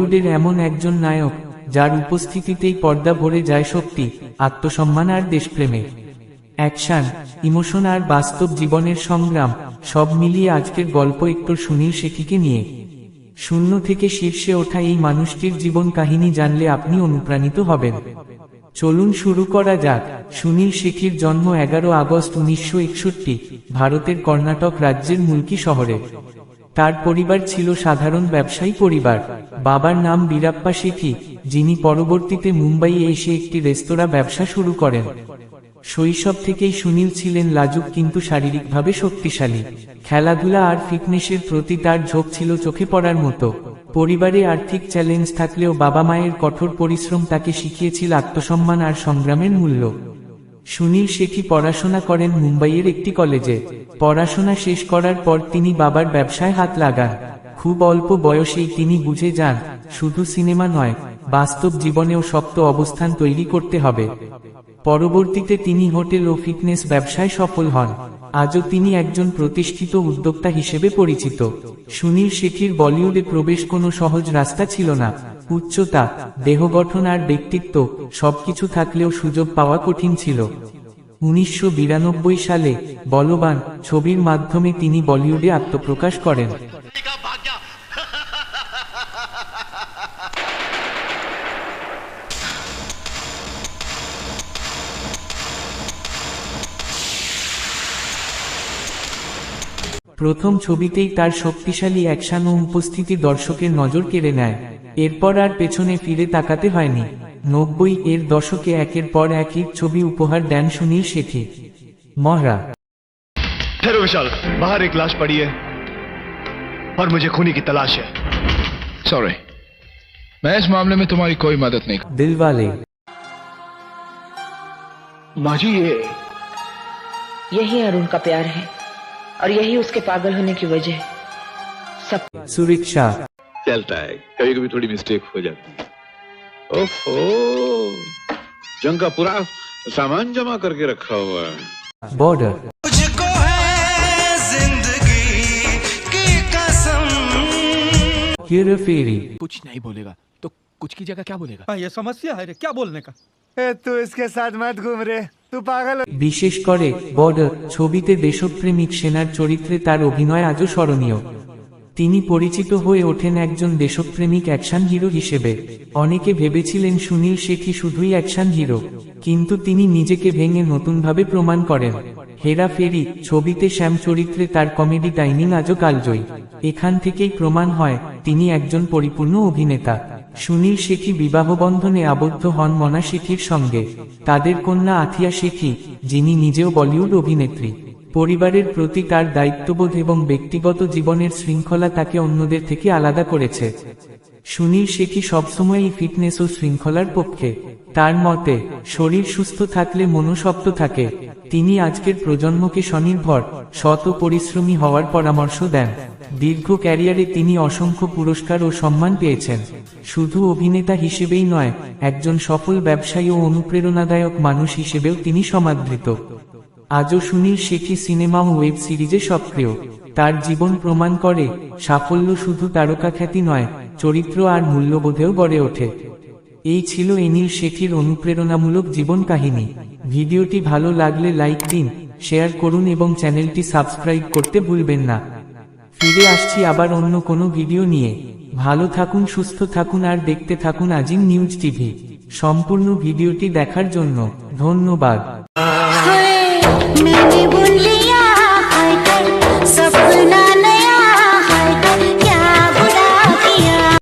বলিউডের এমন একজন নায়ক যার উপস্থিতিতেই পর্দা ভরে যায় শক্তি, আত্মসম্মান আর দেশপ্রেমে। অ্যাকশন, ইমোশন আর বাস্তব জীবনের সংগ্রাম সব মিলিয়ে আজকের গল্প একটু সুনীল শেঠিকে নিয়ে। শূন্য থেকে শীর্ষে ওঠা এই মানুষটির জীবন কাহিনী জানলে আপনি অনুপ্রাণিত হবেন। চলুন শুরু করা যাক। সুনীল শেঠির জন্ম 11 আগস্ট 1961 ভারতের কর্ণাটক রাজ্যের মুলকি শহরে। তার পরিবার ছিল সাধারণ ব্যবসায়ী পরিবার। বাবার নাম বীরাপ্পা শেঠি, যিনি পরবর্তীতে মুম্বাইয়ে এসে একটি রেস্তোরাঁ ব্যবসা শুরু করেন। শৈশব থেকেই সুনীল ছিলেন লাজুক কিন্তু শারীরিকভাবে শক্তিশালী। খেলাধুলা আর ফিটনেসের প্রতি তার ঝোঁক ছিল চোখে পড়ার মতো। পরিবারে আর্থিক চ্যালেঞ্জ থাকলেও বাবা মায়ের কঠোর পরিশ্রম তাকে শিখিয়েছিল আত্মসম্মান আর সংগ্রামের মূল্য। সুনীল শেঠি পড়াশোনা করেন মুম্বাইয়ের একটি কলেজে। পড়াশোনা শেষ করার পর তিনি বাবার ব্যবসায় হাত লাগান। খুব অল্প বয়সেই তিনি বুঝে যান, শুধু সিনেমা নয়, বাস্তব জীবনেও শক্ত অবস্থান তৈরি করতে হবে। পরবর্তীতে তিনি হোটেল ও ফিটনেস ব্যবসায় সফল হন। আজও তিনি একজন প্রতিষ্ঠিত উদ্যোক্তা হিসেবে পরিচিত। সুনীল শেঠির বলিউডে প্রবেশ কোনো সহজ রাস্তা ছিল না। উচ্চতা, দেহ গঠন আর ব্যক্তিত্ব সবকিছু থাকলেও সুযোগ পাওয়া কঠিন ছিল। 1992 সালে বলবান ছবির মাধ্যমে তিনি বলিউডে আত্মপ্রকাশ করেন। প্রথম ছবিতেই তার শক্তিশালী অ্যাকশন ও উপস্থিতি দর্শকের নজর কেড়ে নেয়। এরপর আর পেছনে ফিরে তাকাতে হয়নি। 90 এর দশকে একের পর এক হিট ছবি উপহার দেন সুনীল শেঠি। মহরা। ठहरो विशाल, बाहर एक लाश पड़ी है और मुझे खूनी की तलाश है। सॉरी, मैं इस मामले में तुम्हारी कोई मदद नहीं। दिलवाले। माजी, यही अरुण का प्यार है और यही उसके पागल होने की वजह है। सब सुरक्षा। चलता है, कभी कभी थोड़ी मिस्टेक हो जाती है। ओहो, जंग का पूरा सामान जमा करके रखा हुआ है। बॉर्डर। मुझको है जिंदगी की कसम। हेरा फेरी। कुछ नहीं बोलेगा तो कुछ की जगह क्या बोलेगा? ये समस्या है रे, क्या बोलने का? तू इसके साथ मत घूम रे, तू पागल। বিশেষ করে বর্ডার ছবিতে দেশপ্রেমিক সেনার চরিত্রে তার অভিনয় আজও স্মরণীয়। তিনি পরিচিত হয়ে ওঠেন একজন দেশপ্রেমিক অ্যাকশন হিরো হিসেবে। অনেকে ভেবেছিলেন সুনীল শেঠি শুধুই অ্যাকশন হিরো, কিন্তু তিনি নিজেকে ভেঙে নতুনভাবে প্রমাণ করেন। হেরা ফেরি ছবিতে শ্যাম চরিত্রে তার কমেডি টাইমিং আজও কালজয়ী। এখান থেকেই প্রমাণ হয় তিনি একজন পরিপূর্ণ অভিনেতা। সুনীল শেঠি বিবাহবন্ধনে আবদ্ধ হন মনা শেঠির সঙ্গে। তাদের কন্যা আথিয়া শেঠি, যিনি নিজেও বলিউড অভিনেত্রী। পরিবারের প্রতি তার দায়িত্ববোধ এবং ব্যক্তিগত জীবনের শৃঙ্খলা তাকে অন্যদের থেকে আলাদা করেছে। সুনীল শেঠি সবসময়ই ফিটনেস ও শৃঙ্খলার পক্ষে। তার মতে, শরীর সুস্থ থাকলে মনও শক্ত থাকে। তিনি আজকের প্রজন্মকে স্বনির্ভর, সৎ ও পরিশ্রমী হওয়ার পরামর্শ দেন। দীর্ঘ ক্যারিয়ারে তিনি অসংখ্য পুরস্কার ও সম্মান পেয়েছেন। শুধু অভিনেতা হিসেবেই নয়, একজন সফল ব্যবসায়ী ও অনুপ্রেরণাদায়ক মানুষ হিসেবেও তিনি সমাদৃত। আজও সুনীল শেঠি সিনেমা ও ওয়েব সিরিজে সক্রিয়। তার জীবন প্রমাণ করে, সাফল্য শুধু তারকা খ্যাতি নয়, চরিত্র আর মূল্যবোধেও গড়ে ওঠে। এই ছিল সুনীল শেঠির অনুপ্রেরণামূলক জীবন কাহিনী। ভিডিওটি ভালো লাগলে লাইক দিন, শেয়ার করুন এবং চ্যানেলটি সাবস্ক্রাইব করতে ভুলবেন না। ফিরে আসছি আবার অন্য কোনো ভিডিও নিয়ে। ভালো থাকুন, সুস্থ থাকুন আর দেখতে থাকুন আজিম নিউজ টিভি। সম্পূর্ণ ভিডিওটি দেখার জন্য ধন্যবাদ।